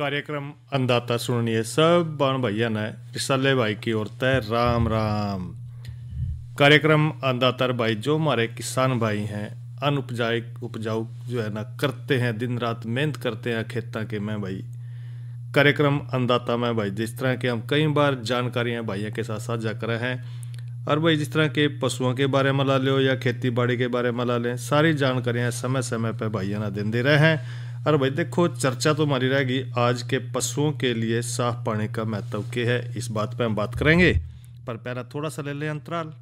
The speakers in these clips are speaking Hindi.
कार्यक्रम अन्नदाता सुनिए सब बाण भैया ने रिसाले भाई की ओर तय राम राम। कार्यक्रम अन्नदाता भाई जो हमारे किसान भाई हैं अन उपजाऊ जो है ना करते हैं, दिन रात मेहनत करते हैं खेतों के में भाई। कार्यक्रम अन्नदाता में भाई जिस तरह के हम कई बार जानकारियां भाइयों के साथ साझा कर रहे हैं और भाई जिस तरह के पशुओं के बारे में ला लो या खेती बाड़ी के बारे में ला लें, सारी जानकारियां समय समय पर भाइयों ना देते रहे हैं। और भाई देखो चर्चा तो हमारी रहेगी आज के पशुओं के लिए साफ पानी का महत्व क्या है, इस बात पे हम बात करेंगे। पर पहला थोड़ा सा ले लें अंतराल।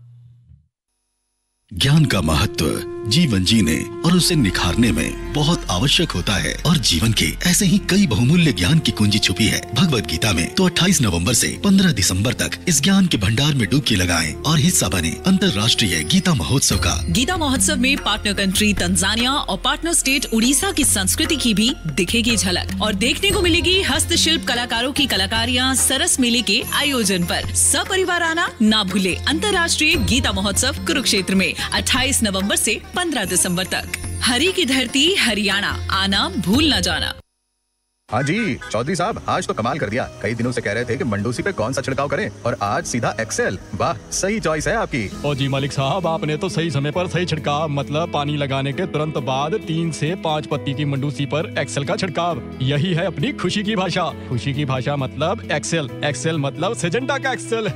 ज्ञान का महत्व जीवन जीने और उसे निखारने में बहुत आवश्यक होता है और जीवन के ऐसे ही कई बहुमूल्य ज्ञान की कुंजी छुपी है भगवत गीता में। तो 28 नवंबर से 15 दिसंबर तक इस ज्ञान के भंडार में डुबकी लगाएं और हिस्सा बने अंतर्राष्ट्रीय गीता महोत्सव का। गीता महोत्सव में पार्टनर कंट्री तंजानिया और पार्टनर स्टेट उड़ीसा की संस्कृति की भी दिखेगी झलक और देखने को मिलेगी हस्तशिल्प कलाकारों की कलाकारियाँ सरस मेले के आयोजन पर। सपरिवार आना ना भूले। अंतर्राष्ट्रीय गीता महोत्सव कुरुक्षेत्र में 28 नवंबर से 15 दिसंबर तक। हरी की धरती हरियाणा, आना भूल न जाना। हाँ जी चौधरी साहब, आज तो कमाल कर दिया। कई दिनों से कह रहे थे कि मंडूसी पे कौन सा छिड़काव करें और आज सीधा एक्सेल। वाह सही चॉइस है आपकी। ओ जी मालिक साहब, आपने तो सही समय पर सही छिड़काव, मतलब पानी लगाने के तुरंत बाद 3 से 5 पत्ती की मंडूसी पर एक्सेल का छिड़काव। यही है अपनी खुशी की भाषा। खुशी की भाषा मतलब एक्सेल, एक्सेल मतलब सिजेंटा का एक्सेल।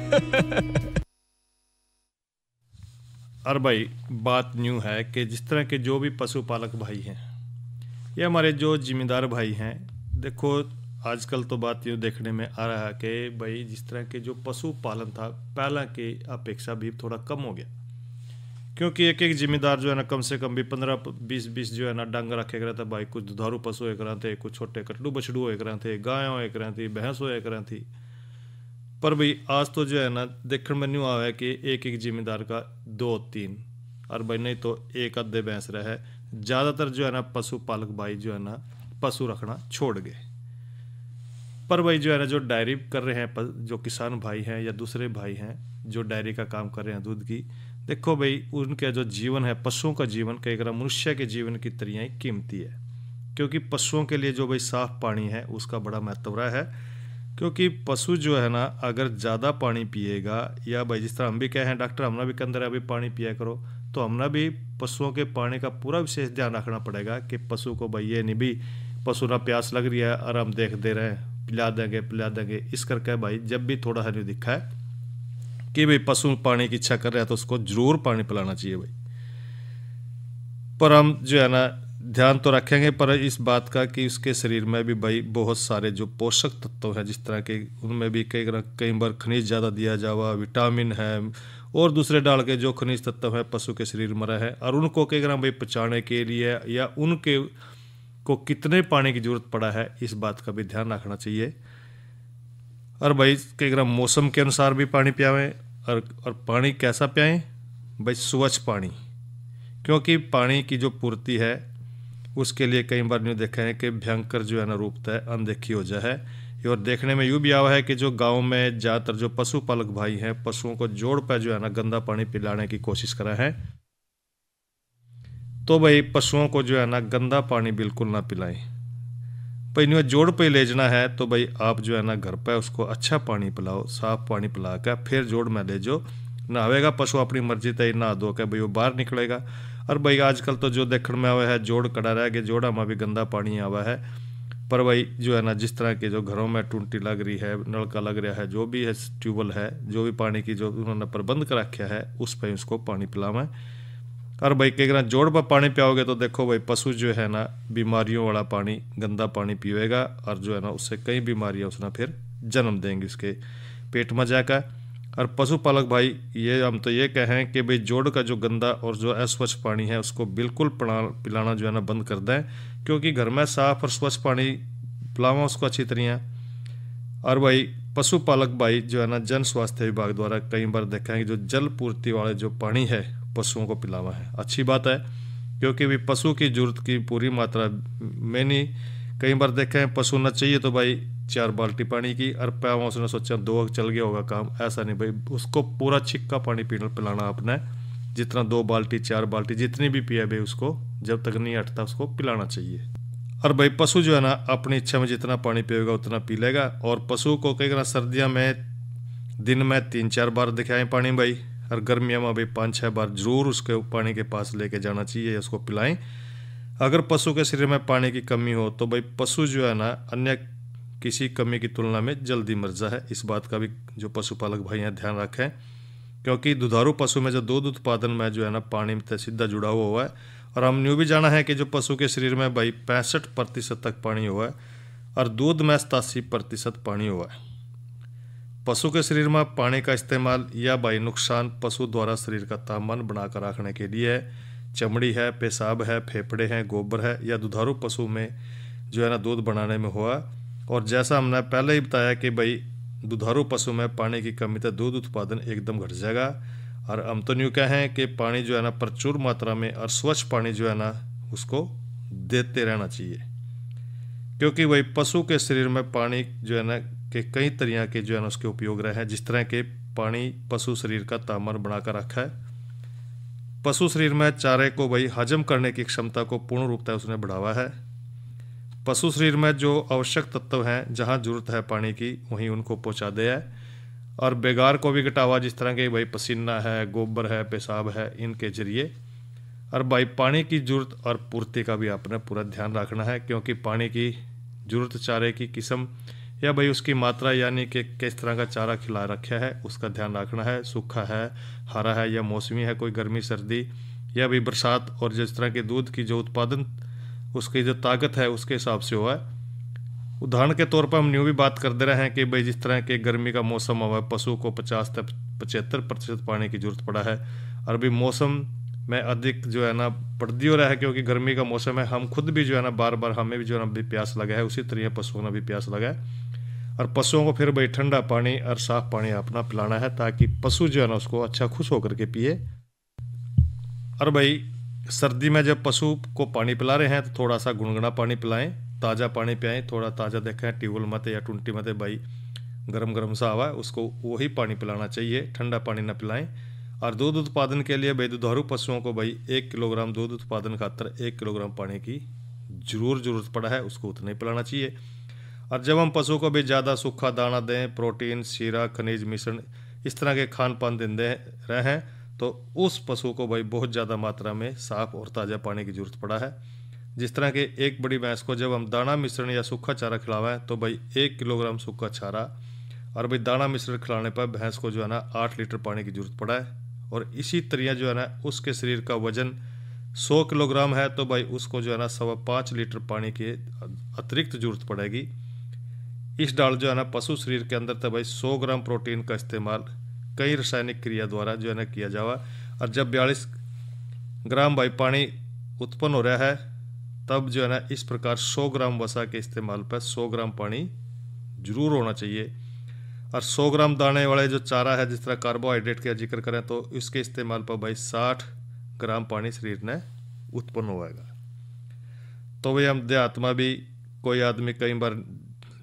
और भाई बात न्यू है कि जिस तरह के जो भी पशुपालक भाई हैं या हमारे जो जिम्मेदार भाई हैं, देखो आजकल तो बात यूँ देखने में आ रहा है कि भाई जिस तरह के जो पशुपालन था पहले की अपेक्षा भी थोड़ा कम हो गया, क्योंकि एक एक जिम्मेदार जो है ना कम से कम भी 15-20 जो है ना डंग रखे कर थे भाई। कुछ दुधारू पशु एक रहे थे, कुछ छोटे कटलू बछड़ू एक रहे थे, गायों एक रही थी, भैंसों एक रही थी। पर भाई आज तो जो है ना देखने में न्यू आया है कि एक एक जिम्मेदार का 2-3 और भाई नहीं तो एक आधे भैंस रहे। ज़्यादातर जो है ना पशुपालक भाई जो है ना पशु रखना छोड़ गए। पर भाई जो है ना जो डायरी कर रहे हैं, जो किसान भाई हैं या दूसरे भाई हैं जो डायरी का काम कर रहे हैं दूध की, देखो भाई उनका जो जीवन है, पशुओं का जीवन कई तरह मनुष्य के जीवन की तरह ही कीमती है। क्योंकि पशुओं के लिए जो भाई साफ पानी है उसका बड़ा महत्व रहा है। क्योंकि पशु जो है ना अगर ज़्यादा पानी पिएगा, या भाई जिस तरह हम भी कहे हैं डॉक्टर हमना भी अंदर अभी पानी पिया करो, तो हमना भी पशुओं के पानी का पूरा विशेष ध्यान रखना पड़ेगा कि पशु को भाई ये नहीं भी पशु ना प्यास लग रही है और हम देख दे रहे हैं पिला देंगे इस करके भाई जब भी थोड़ा सा दिखा है कि भाई पशु पानी की इच्छा कर रहा है तो उसको जरूर पानी पिलाना चाहिए भाई। पर हम जो है ना ध्यान तो रखेंगे पर इस बात का कि उसके शरीर में भी भाई बहुत सारे जो पोषक तत्व हैं, जिस तरह के उनमें भी कई बार खनिज ज़्यादा दिया जावा, विटामिन है और दूसरे डाल के जो खनिज तत्व है पशु के शरीर में रहे और उनको कई बार भाई पचाने के लिए या उनके को कितने पानी की जरूरत पड़ा है इस बात का भी ध्यान रखना चाहिए। और भाई कई बार मौसम के अनुसार भी पानी पियावें और पानी कैसा पियाएँ भाई, स्वच्छ पानी। क्योंकि पानी की जो पूर्ति है उसके लिए कई बार न्यू देखा है कि भयंकर जो है ना रूप तय अनदेखी हो जाए है। और देखने में यूँ भी आवा है कि जो गांव में ज़्यादातर जो पशुपालक भाई हैं पशुओं को जोड़ पर जो है ना गंदा पानी पिलाने की कोशिश करा है। तो भाई पशुओं को जो है ना गंदा पानी बिल्कुल ना पिलाएं। भाई न्यू जोड़ पे ले जाना है तो भाई आप जो है ना घर पर उसको अच्छा पानी पिलाओ, साफ पानी पिला कर फिर जोड़ में ले जाओ। नहावेगा पशु अपनी मर्जी तय नहा धो के भाई वो बाहर निकलेगा। और भाई आजकल तो जो देखने में आवा है जोड़ कड़ा रह गया, जोड़ा में भी गंदा पानी आवा है। पर भाई जो है ना जिस तरह के जो घरों में टूंटी लग रही है, नलका लग रहा है, जो भी है ट्यूबवेल है, जो भी पानी की जो उन्होंने प्रबंध कर रखा है उस पर उसको पानी पिलावें। और भाई कई बार जोड़ पर पानी पियाओगे तो देखो भाई पशु जो है ना बीमारियों वाला पानी गंदा पानी पिएगा और जो है ना उससे कई बीमारियाँ उसने फिर जन्म देंगी उसके पेट में जाकर। और पशुपालक भाई ये हम तो ये कहें कि भाई जोड़ का जो गंदा और जो अस्वच्छ पानी है उसको बिल्कुल पिलाना जो है ना बंद कर दें। क्योंकि घर में साफ और स्वच्छ पानी पिलावा उसको अच्छी तरह। और भाई पशुपालक भाई जो है ना जन स्वास्थ्य विभाग द्वारा कई बार देखा है कि जो जल पूर्ति वाले जो पानी है पशुओं को पिलावा है, अच्छी बात है। क्योंकि भाई पशु की जरूरत की पूरी मात्रा में नहीं, कई बार देखा है पशु न चाहिए तो भाई 4 बाल्टी पानी की और पैवा उसने सोचा 2 चल गया होगा काम, ऐसा नहीं भाई उसको पूरा छिक्का पानी पिलाना आपने, जितना 2 बाल्टी 4 बाल्टी जितनी भी पिया भाई उसको जब तक नहीं हटता उसको पिलाना चाहिए। और भाई पशु जो है ना अपनी इच्छा में जितना पानी पिएगा उतना पी लेगा। और पशु को कई बार सर्दियों में दिन में 3-4 बार दिखाएं पानी भाई, और गर्मियों में भाई 5-6 बार जरूर उसके पानी के पास लेके जाना चाहिए, उसको पिलाएं। अगर पशु के शरीर में पानी की कमी हो तो भाई पशु जो है ना अन्य किसी कमी की तुलना में जल्दी मर जाए है। इस बात का भी जो पशुपालक भाई हैं ध्यान रखें, क्योंकि दुधारू पशु में जो दूध उत्पादन में जो है ना पानी में सीधा जुड़ा हुआ है। और हम यूँ भी जाना है कि जो पशु के शरीर में भाई 65% तक पानी हुआ है और दूध में 87% पानी हुआ है। पशु के शरीर में पानी का इस्तेमाल या भाई नुकसान पशु द्वारा शरीर का तापमान बनाकर रखने के लिए है। चमड़ी है, पेशाब है, फेफड़े हैं, गोबर है, या दुधारू पशु में जो है ना दूध बनाने में हुआ। और जैसा हमने पहले ही बताया कि भाई दुधारू पशु में पानी की कमी तो दूध उत्पादन एकदम घट जाएगा। और हम तो यूँ कहें कि पानी जो है ना प्रचुर मात्रा में और स्वच्छ पानी जो है ना उसको देते रहना चाहिए, क्योंकि वही पशु के शरीर में पानी जो है ना के कई तरह के जो है ना उसके उपयोग रहे हैं। जिस तरह के पानी पशु शरीर का तापमान बनाकर रखा है, पशु शरीर में चारे को भाई हजम करने की क्षमता को पूर्ण रूप से उसने बढ़ावा है। पशु शरीर में जो आवश्यक तत्व हैं जहाँ जरूरत है पानी की वहीं उनको पहुँचा दे है। और बेगार को भी घटावा, जिस तरह के भाई पसीना है, गोबर है, पेशाब है, इनके जरिए। और भाई पानी की जरूरत और पूर्ति का भी आपने पूरा ध्यान रखना है, क्योंकि पानी की जरूरत चारे की किस्म या भाई उसकी मात्रा, यानी कि किस तरह का चारा खिला रखा है उसका ध्यान रखना है। सूखा है, हरा है या मौसमी है, कोई गर्मी सर्दी या भाई बरसात। और जिस तरह के दूध की जो उत्पादन उसकी जो ताकत है उसके हिसाब से हुआ है। उदाहरण के तौर पर हम यूँ भी बात कर दे रहे हैं कि भाई जिस तरह के गर्मी का मौसम हुआ है, पशु को 50 से 75% पानी की जरूरत पड़ा है। और भी मौसम में अधिक जो है ना पड़ती हो रहा है, क्योंकि गर्मी का मौसम है। हम खुद भी जो है ना बार बार हमें भी जो है ना भी प्यास लगा है, उसी तरह पशुओं ने भी प्यास लगा है। और पशुओं को फिर भाई ठंडा पानी और साफ पानी अपना पिलाना है, ताकि पशु जो है ना उसको अच्छा खुश होकर के पिए। और भाई सर्दी में जब पशु को पानी पिला रहे हैं तो थोड़ा सा गुनगुना पानी पिलाएं, ताज़ा पानी पिलाएं। थोड़ा ताज़ा देखें ट्यूबवेल मत या टुंटी मत भाई गरम गरम सा हवा है उसको वही पानी पिलाना चाहिए, ठंडा पानी ना पिलाएं। और दूध उत्पादन के लिए भाई दुधारू पशुओं को भाई 1 किलोग्राम दूध उत्पादन खातर 1 किलोग्राम पानी की जरूरत पड़ा है, उसको उतना ही पिलाना चाहिए। और जब हम पशु को भी ज़्यादा सूखा दाना दें, प्रोटीन, शीरा, खनिज मिश्रण इस तरह के खान पान देते रहे हैं, तो उस पशु को भाई बहुत ज़्यादा मात्रा में साफ और ताज़ा पानी की जरूरत पड़ा है। जिस तरह के एक बड़ी भैंस को जब हम दाना मिश्रण या सूखा चारा खिलावें तो भाई 1 किलोग्राम सूखा चारा और भाई दाना मिश्रण खिलाने पर भैंस को जो है ना 8 लीटर पानी की जरूरत पड़ा है। और इसी तरह जो है ना उसके शरीर का वजन 100 किलोग्राम है तो भाई उसको जो है ना 5.25 लीटर पानी की अतिरिक्त जरूरत पड़ेगी। इस डाल जो है ना पशु शरीर के अंदर तो भाई 100 ग्राम प्रोटीन का इस्तेमाल कई रासायनिक क्रिया द्वारा जो है ना किया जावा। और जब 42 ग्राम भाई पानी उत्पन्न हो रहा है तब जो है ना इस प्रकार 100 ग्राम वसा के इस्तेमाल पर 100 ग्राम पानी जरूर होना चाहिए। और 100 ग्राम दाने वाले जो चारा है, जिस तरह कार्बोहाइड्रेट का जिक्र करें तो इसके इस्तेमाल पर भाई 60 ग्राम पानी शरीर ने उत्पन्न होगा। तो भाई हम देहात में भी कोई आदमी कई बार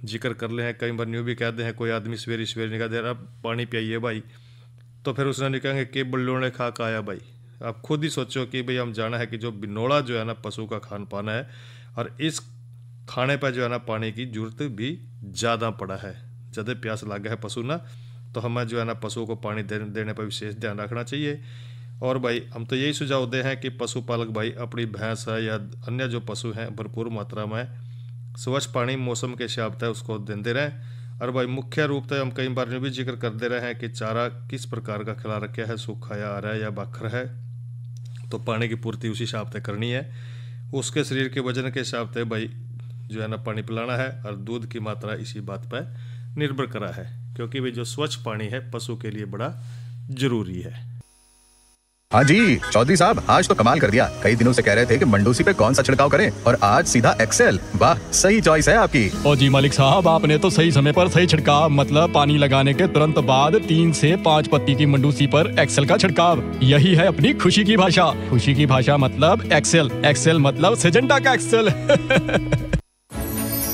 जिक्र कर ले हैं, कई बार न्यू भी कहते हैं, कोई आदमी सवेरे सवेरे निकाल दे रहा पानी पियाइए भाई, तो फिर उसने निकलेंगे कि बल्लों खा का आया भाई। आप खुद ही सोचो कि भाई हम जाना है कि जो बिनोला जो है ना पशु का खान पान है और इस खाने पर जो है ना पानी की जरूरत भी ज़्यादा पड़ा है, ज़्यादा प्यास लगा है पशु ना, तो हमें जो है ना पशु को पानी देने पर विशेष ध्यान रखना चाहिए। और भाई हम तो यही सुझाव दे हैं कि पशुपालक भाई अपनी भैंस है या अन्य जो पशु हैं भरपूर मात्रा में स्वच्छ पानी मौसम के हिसाब से उसको देते रहें। और भाई मुख्य रूप से हम कई बार भी जिक्र करते रहे हैं कि चारा किस प्रकार का खिला रखा है, सूखा या हरा या बाखर है, तो पानी की पूर्ति उसी हिसाब से करनी है। उसके शरीर के वजन के हिसाब से भाई जो है ना पानी पिलाना है और दूध की मात्रा इसी बात पर निर्भर करा है, क्योंकि भाई जो स्वच्छ पानी है पशु के लिए बड़ा जरूरी है। हाँ जी चौधरी साहब, आज तो कमाल कर दिया। कई दिनों से कह रहे थे कि मंडूसी पे कौन सा छिड़काव करें और आज सीधा एक्सेल। वाह सही चॉइस है आपकी। ओ जी मालिक साहब, आपने तो सही समय पर सही छिड़काव, मतलब पानी लगाने के तुरंत बाद 3 से 5 पत्ती की मंडूसी पर एक्सेल का छिड़काव। यही है अपनी खुशी की भाषा। खुशी की भाषा मतलब एक्सेल, एक्सेल मतलब सिजेंटा का एक्सेल।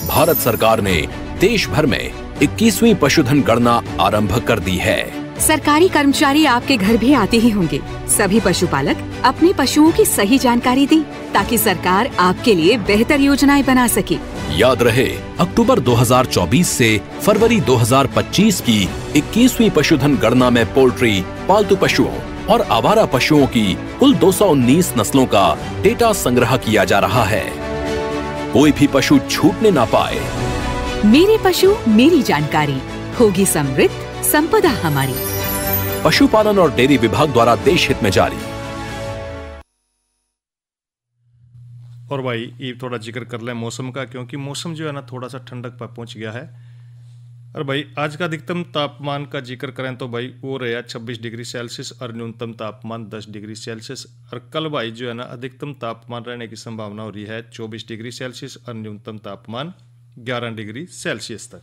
भारत सरकार ने देश भर में 21वीं पशुधन गणना आरंभ कर दी है। सरकारी कर्मचारी आपके घर भी आते ही होंगे। सभी पशुपालक अपने पशुओं की सही जानकारी दें ताकि सरकार आपके लिए बेहतर योजनाएं बना सके। याद रहे, अक्टूबर 2024 से फरवरी 2025 की 21वीं पशुधन गणना में पोल्ट्री, पालतू पशुओं और आवारा पशुओं की कुल 219 नस्लों का डेटा संग्रह किया जा रहा है। कोई भी पशु छूटने ना पाए। मेरे पशु मेरी जानकारी, होगी समृद्ध संपदा हमारी। पशुपालन और डेयरी विभाग द्वारा देश हित में जारी। और भाई ये थोड़ा जिक्र कर लें मौसम का, क्योंकि मौसम जो है ना थोड़ा सा ठंडक पर पहुंच गया है। और भाई आज का अधिकतम तापमान का जिक्र करें तो भाई वो रहा 26 डिग्री सेल्सियस और न्यूनतम तापमान 10 डिग्री सेल्सियस। और कल भाई जो है ना अधिकतम तापमान रहने की संभावना हो रही है 24 डिग्री सेल्सियस और न्यूनतम तापमान 11 डिग्री सेल्सियस तक।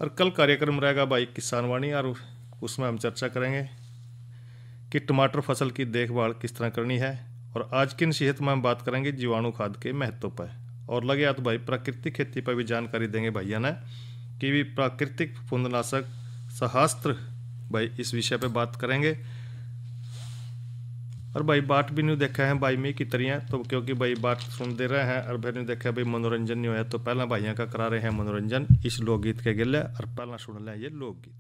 और कल कार्यक्रम रहेगा भाई किसान वाणी, और उसमें हम चर्चा करेंगे कि टमाटर फसल की देखभाल किस तरह करनी है। और आज की नसीहत में हम बात करेंगे जीवाणु खाद के महत्व पर। और लगे तो भाई प्राकृतिक खेती पर भी जानकारी देंगे भैया ने कि भी प्राकृतिक फफूंदनाशक सहस्त्र, भाई इस विषय पे बात करेंगे। और भाई बाट भी नहीं देखा है भाई मी की तरह, तो क्योंकि भाई बात सुन दे रहे हैं और फिर नहीं देखा भाई मनोरंजन नहीं होया, तो पहला भाइयों का करा रहे हैं मनोरंजन इस लोकगीत के गिले। और पहला सुन लें ये लोकगीत।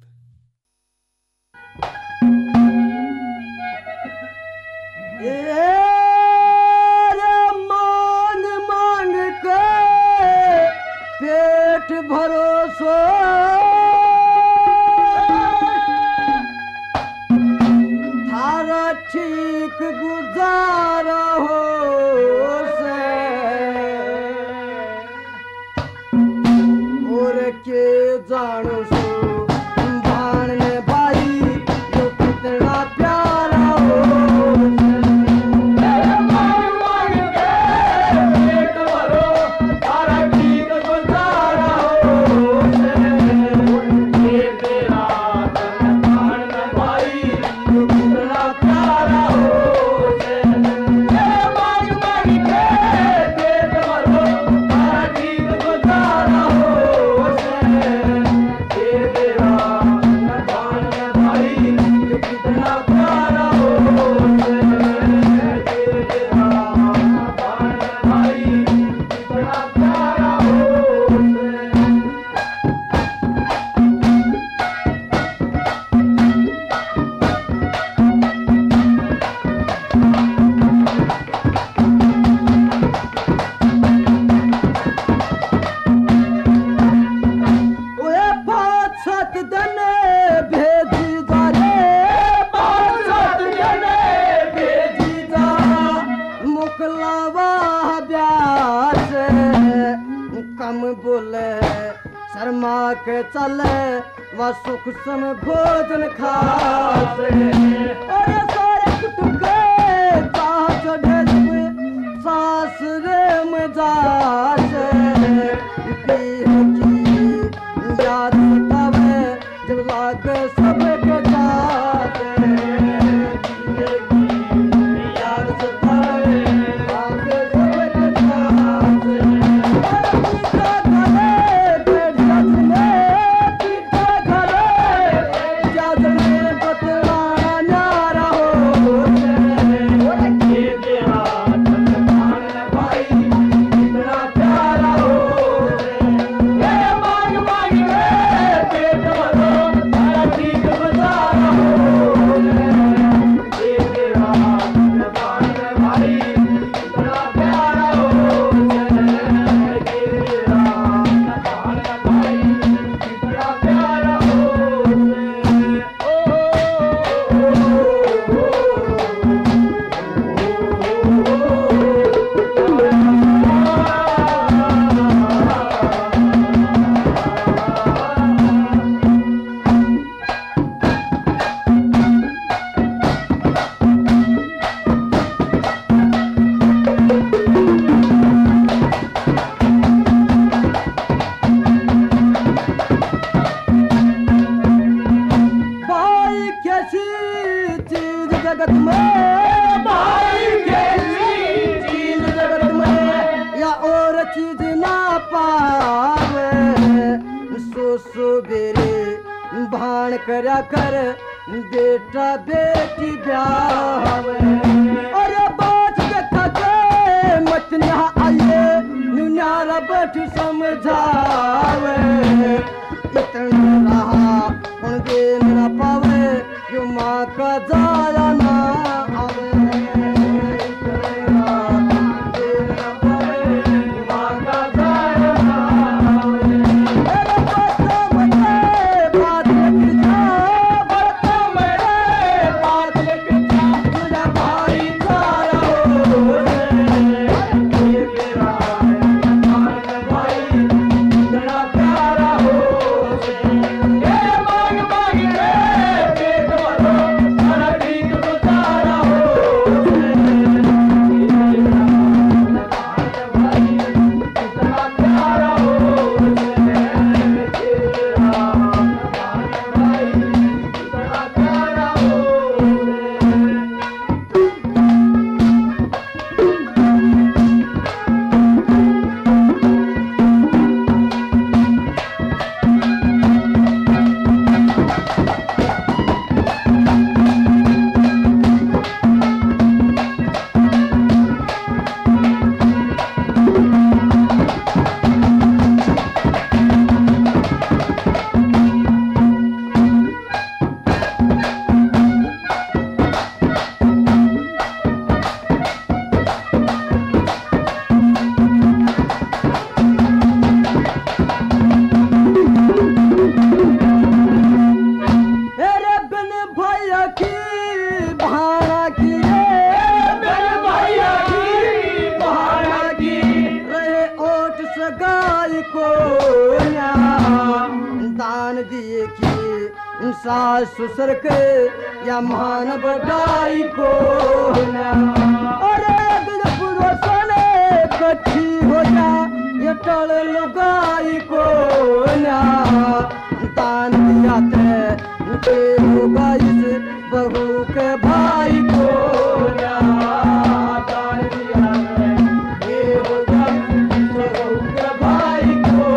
मान मान के पेट भरोसो थारा ठीक गुजारा हो से और के जानो सो भान में भाई जो कितना प्यारा हो के चले व सुख सम भोजन खासे और सारे कुटुके चाह चढ़े सास रे मजासे याद सतावे जब लागे सब के जाते याद सतावे लागे सब के जाते करया कर बेटा बेटी ब्यावे अरे बात देखा के मत यहाँ आइए न्यारा बैठ समझावे इतना रहा उन दे मेरा पावे जो माँ का जाया ना आवे ससुर के या मान बढ़ाई को अरे पुरोसने कठी हो जा ये टल लुगाई को दान दिया ते होगा इस बहू के भाई को दान दिया ये होगा बहू के भाई को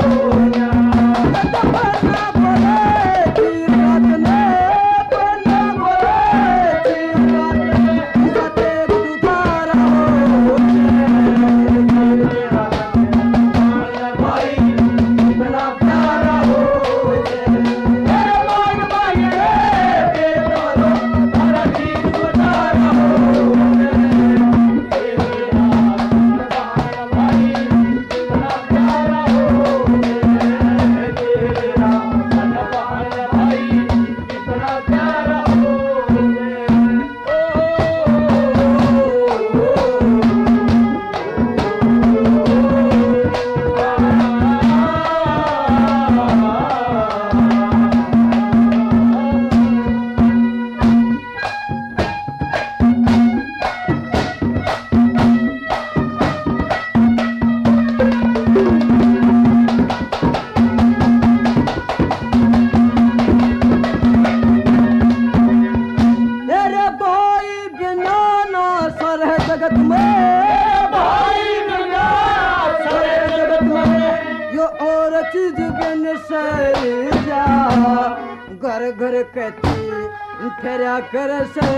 घर कहती फेरा कर से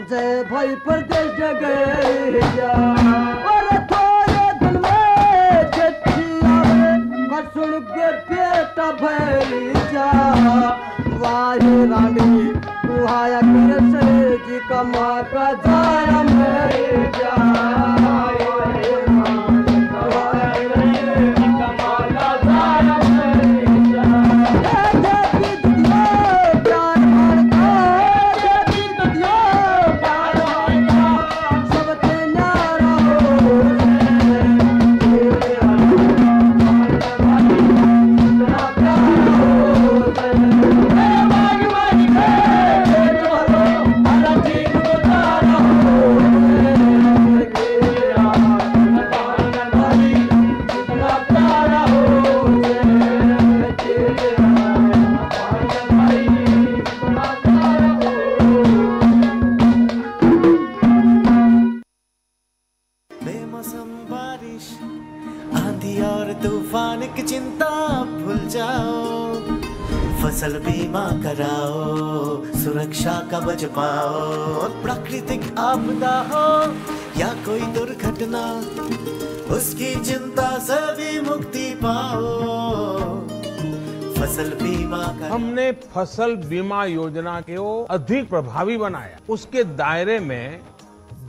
जय भाई परदेश गए जा और थोड़े दिल में चिट्ठी आवे कर सुन के बेटा भई जा वाहे रानी तू आया कर से जी का माँ का जाया मेरे जा पाओ, सुरक्षा कवच पाओ। प्राकृतिक आपदा हो या कोई दुर्घटना, उसकी चिंता से भी मुक्ति पाओ। फसल बीमा का हमने फसल बीमा योजना को अधिक प्रभावी बनाया, उसके दायरे में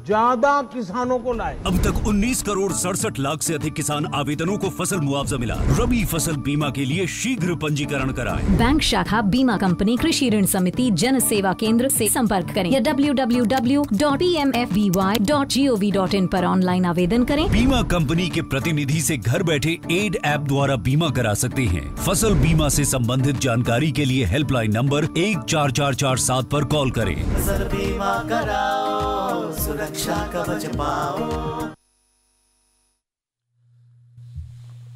ज्यादा किसानों को लाए। अब तक 19 करोड़ 67 लाख से अधिक किसान आवेदनों को फसल मुआवजा मिला। रबी फसल बीमा के लिए शीघ्र पंजीकरण कराएं। बैंक शाखा, बीमा कंपनी, कृषि ऋण समिति, जन सेवा केंद्र से संपर्क करें या www.pmfby.gov.in पर ऑनलाइन आवेदन करें। बीमा कंपनी के प्रतिनिधि से घर बैठे एड ऐप द्वारा बीमा करा सकते हैं। फसल बीमा से संबंधित जानकारी के लिए हेल्पलाइन नंबर 14447 पर कॉल करें। फसल बीमा कराओ, सुरक्षा कवच पाओ।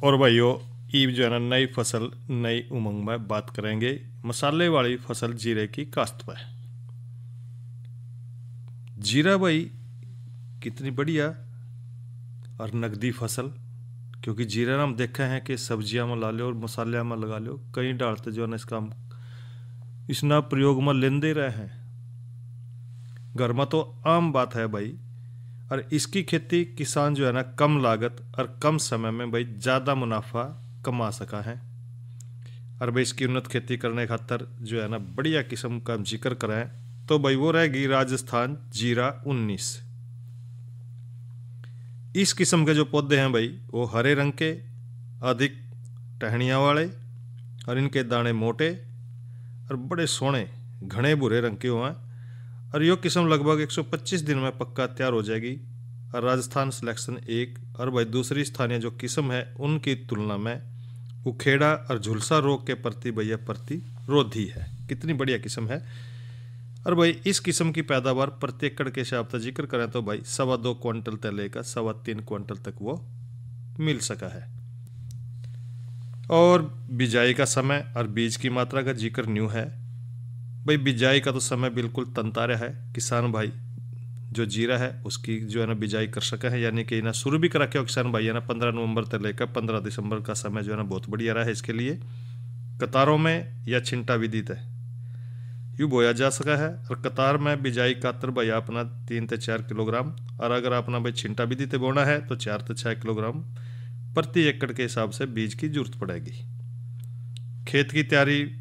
और भाइयों, ईब जो है ना नई फसल नई उमंग में बात करेंगे मसाले वाली फसल जीरे की काश्त पर। जीरा भाई कितनी बढ़िया और नकदी फसल, क्योंकि जीरा हम देखा है कि सब्जियां में ला लो और मसाले में लगा लो, कई डालते जो है ना इसका हम इसना प्रयोग में लेंदे रहे हैं। घर में तो आम बात है भाई, और इसकी खेती किसान जो है ना कम लागत और कम समय में भाई ज़्यादा मुनाफा कमा सका है। और भाई इसकी उन्नत खेती करने खातर जो है ना बढ़िया किस्म का जिक्र करें तो भाई वो रहेगी राजस्थान जीरा 19। इस किस्म के जो पौधे हैं भाई वो हरे रंग के, अधिक टहनियाँ वाले, और इनके दाने मोटे और बड़े सोने घने भूरे रंग के हुए हैं। और यो किस्म लगभग 125 दिन में पक्का तैयार हो जाएगी। और राजस्थान सिलेक्शन 1 और भाई दूसरी स्थानीय जो किस्म है उनकी तुलना में उखेड़ा और झुलसा रोग के प्रति भैया प्रतिरोधी है। कितनी बढ़िया किस्म है। और भाई इस किस्म की पैदावार प्रति एकड़ के हिसाब से जिक्र करें तो भाई 2.25 क्विंटल से लेकर 3.25 क्विंटल तक वो मिल सका है। और बिजाई का समय और बीज की मात्रा का जिक्र न्यू है। भाई बिजाई का तो समय बिल्कुल तंतारा है। किसान भाई जो जीरा है उसकी जो है ना बिजाई कर सका है, यानी कि ना शुरू भी करा के किसान भाई है ना 15 नवंबर से लेकर 15 दिसंबर का समय जो है ना बहुत बढ़िया रहा है इसके लिए। कतारों में या छिंटा विधि है यूँ बोया जा सका है। और कतार में बिजाई कातर भाई अपना 3 से 4 किलोग्राम, और अगर अपना भाई छिंटा विधि से बोना है तो 4 से 6 किलोग्राम प्रति एकड़ के हिसाब से बीज की जरूरत पड़ेगी। खेत की तैयारी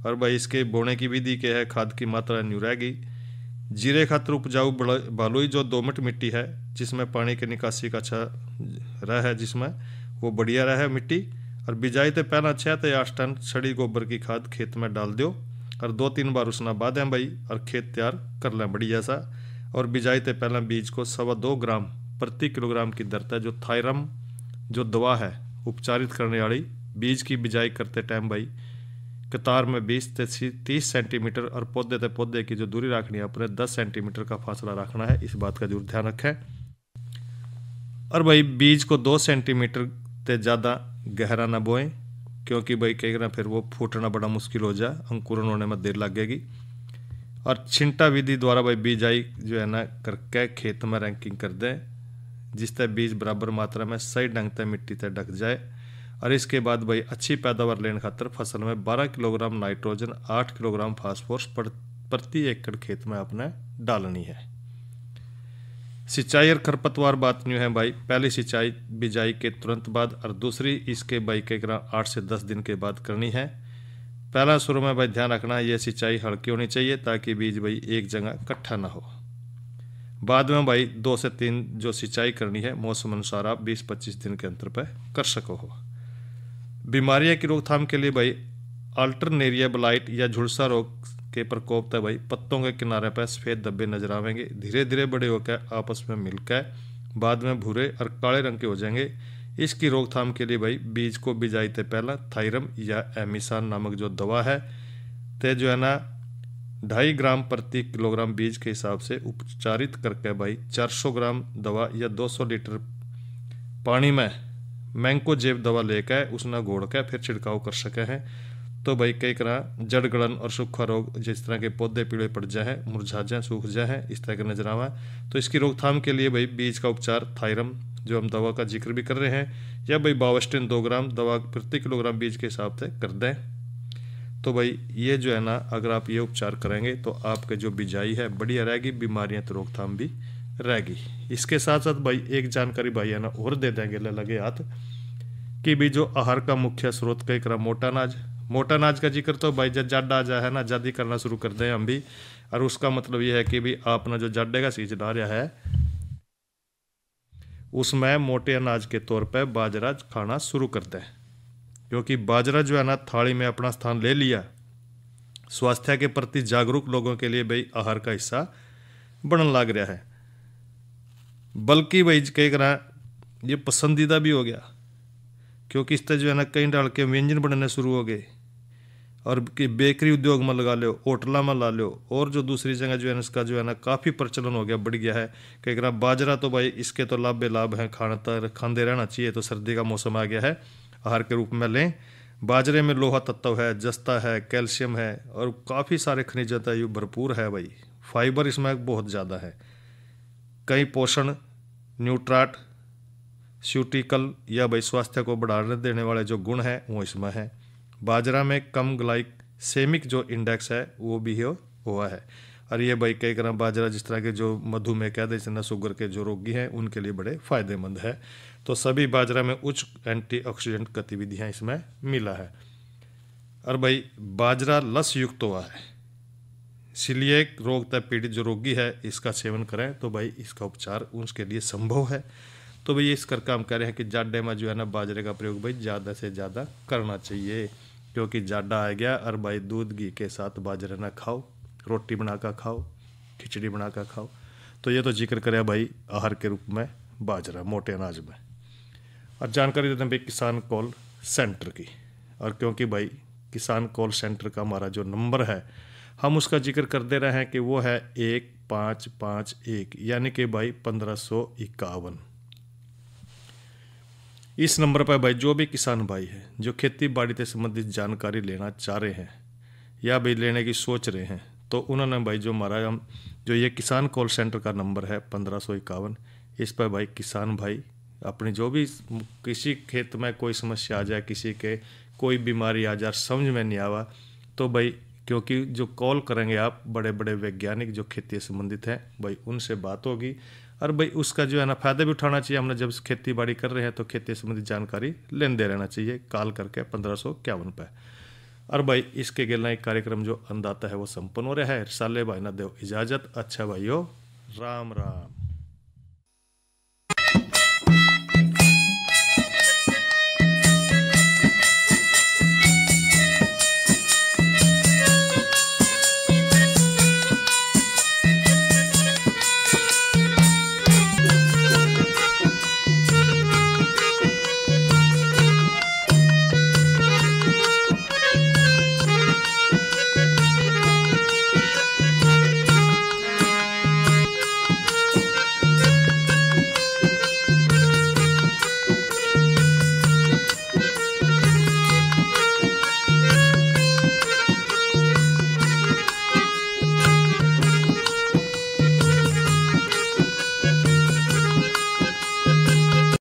और भाई इसके बोने की विधि के है, खाद की मात्रा न्यू रहेगी। जीरे खातर उपजाऊ बालुई जो दोमट मिट्टी है जिसमें पानी की निकासी का अच्छा रहा है, जिसमें वो बढ़िया रहा है मिट्टी। और बिजाई से पहला 6 से 8 टन सड़ी गोबर की खाद खेत में डाल दो और 2-3 बार उसना बाद है भाई, और खेत तैयार कर लें बढ़िया सा। और बिजाई से पहला बीज को 2.25 ग्राम प्रति किलोग्राम की दर है जो थायरम जो दवा है उपचारित करने वाली बीज की बिजाई करते टाइम भाई कतार में 20 से 30 सेंटीमीटर और पौधे से पौधे की जो दूरी रखनी है अपने 10 सेंटीमीटर का फासला रखना है। इस बात का जरूर ध्यान रखें। और भाई बीज को 2 सेंटीमीटर से ज़्यादा गहरा ना बोएं, क्योंकि भाई कई ना फिर वो फूटना बड़ा मुश्किल हो जाए, अंकुरन होने में देर लगेगी। और छिंटा विधि द्वारा भाई बिजाई जो है ना करके खेत में रैंकिंग कर दें, जिससे बीज बराबर मात्रा में सही ढंग से मिट्टी से ढक जाए। और इसके बाद भाई अच्छी पैदावार लेने खातर फसल में 12 किलोग्राम नाइट्रोजन, 8 किलोग्राम फास्फोरस प्रति एकड़ खेत में आपने डालनी है। सिंचाई और खरपतवार बात न्यू है भाई। पहली सिंचाई बिजाई के तुरंत बाद और दूसरी इसके भाई के 8 से 10 दिन के बाद करनी है। पहला शुरू में भाई ध्यान रखना है यह सिंचाई हल्की होनी चाहिए ताकि बीज भाई एक जगह इकट्ठा ना हो। बाद में भाई 2 से 3 जो सिंचाई करनी है मौसम अनुसार आप 20-25 दिन के अंतर पर कर सको हो। बीमारियां की रोकथाम के लिए भाई अल्टरनेरिया ब्लाइट या झुलसा रोग के प्रकोप तक भाई पत्तों के किनारे पर सफ़ेद धब्बे नजर आवेंगे, धीरे धीरे बड़े होकर आपस में मिलकर बाद में भूरे और काले रंग के हो जाएंगे। इसकी रोकथाम के लिए भाई बीज को बिजाई से पहला थायरम या एमिसान नामक जो दवा है ते जो है ना 2.5 ग्राम प्रति किलोग्राम बीज के हिसाब से उपचारित करके भाई 400 ग्राम दवा या 200 लीटर पानी में मैंको जेब दवा लेकर उसना घोड़ कर फिर छिड़काव कर सके हैं। तो भाई कई तरह जड़ गलन और सूखा रोग जिस तरह के पौधे पीले पड़ जाए, मुरझा जाए, सूख जाए, इस तरह के नजर आवा। तो इसकी रोकथाम के लिए भाई बीज का उपचार थायरम जो हम दवा का जिक्र भी कर रहे हैं या भाई बावस्टिन 2 ग्राम दवा प्रति किलोग्राम बीज के हिसाब से कर दें। तो भाई ये जो है ना, अगर आप ये उपचार करेंगे तो आपके जो बिजाई है बढ़िया रहेगी, बीमारियां तो रोकथाम भी रहेगी। इसके साथ साथ भाई एक जानकारी भाई है ना और दे देंगे लगे हाथ कि भी जो आहार का मुख्य स्रोत कई करा मोटा अनाज का जिक्र तो भाई जब जाडा आ जाए है ना, जल्दी करना शुरू कर दें हम भी। और उसका मतलब ये है कि भी आपने जो जाडे का सीजन आ रहा है उसमें मोटे अनाज के तौर पर बाजरा खाना शुरू करते हैं, क्योंकि बाजरा जो है ना थाली में अपना स्थान ले लिया। स्वास्थ्य के प्रति जागरूक लोगों के लिए भाई आहार का हिस्सा बनने लग रहा है, बल्कि भाई कई करा ये पसंदीदा भी हो गया, क्योंकि इस तरह जो है ना कई डाल के व्यंजन बनने शुरू हो गए। और बेकरी उद्योग में लगा लो, होटला में ला लो, और जो दूसरी जगह जो है ना इसका जो है ना काफ़ी प्रचलन हो गया, बढ़ गया है। कई करा बाजरा तो भाई इसके तो लाभ बेलाभ हैं, खाते रहना चाहिए। तो सर्दी का मौसम आ गया है, आहार के रूप में लें। बाजरे में लोहा तत्व है, जस्ता है, कैल्शियम है और काफ़ी सारे खनिज तत्व भरपूर है भाई। फाइबर इसमें बहुत ज़्यादा है, कई पोषण न्यूट्राट स्यूटिकल या भाई स्वास्थ्य को बढ़ाने देने वाले जो गुण हैं वो इसमें है। बाजरा में कम ग्लाइसेमिक जो इंडेक्स है वो भी हुआ है। और ये भाई कई तरह बाजरा जिस तरह के जो मधुमेह कहते हैं ना, शुगर के जो रोगी हैं उनके लिए बड़े फायदेमंद है। तो सभी बाजरा में उच्च एंटीऑक्सीडेंट गतिविधियाँ इसमें मिला है। और भाई बाजरा लस युक्त हुआ है, सीलिएक रोग तक पीड़ित जो रोगी है इसका सेवन करें तो भाई इसका उपचार उसके लिए संभव है। तो भाई इस कर काम कर रहे हैं कि जाडे में जो है ना बाजरे का प्रयोग भाई ज़्यादा से ज़्यादा करना चाहिए, क्योंकि जाडा आ गया। और भाई दूध घी के साथ बाजरा ना खाओ, रोटी बनाकर खाओ, खिचड़ी बनाकर खाओ। तो ये तो जिक्र करे भाई आहार के रूप में बाजरा मोटे अनाज में। और जानकारी देते हैं भाई किसान कॉल सेंटर की। और क्योंकि भाई किसान कॉल सेंटर का हमारा जो नंबर है हम उसका जिक्र कर दे रहे हैं कि वो है 1551, यानी कि भाई 1551। इस नंबर पर भाई जो भी किसान भाई है जो खेती बाड़ी से संबंधित जानकारी लेना चाह रहे हैं या भाई लेने की सोच रहे हैं, तो उन्होंने भाई जो हमारा हम जो ये किसान कॉल सेंटर का नंबर है 1551, इस पर भाई किसान भाई अपनी जो भी किसी खेत में कोई समस्या आ जाए, किसी के कोई बीमारी आ जाए, समझ में नहीं आवा, तो भाई क्योंकि जो कॉल करेंगे आप बड़े बड़े वैज्ञानिक जो खेती से संबंधित हैं भाई उनसे बात होगी। और भाई उसका जो है ना फ़ायदा भी उठाना चाहिए। हमने जब खेती बाड़ी कर रहे हैं तो खेती संबंधित जानकारी लेते रहना चाहिए कॉल करके 1551 पे। और भाई इसके गिलना एक कार्यक्रम जो अंदाता है वो संपन्न हो रहा है। साले भाई ना दो इजाज़त। अच्छा भाइयों, राम राम।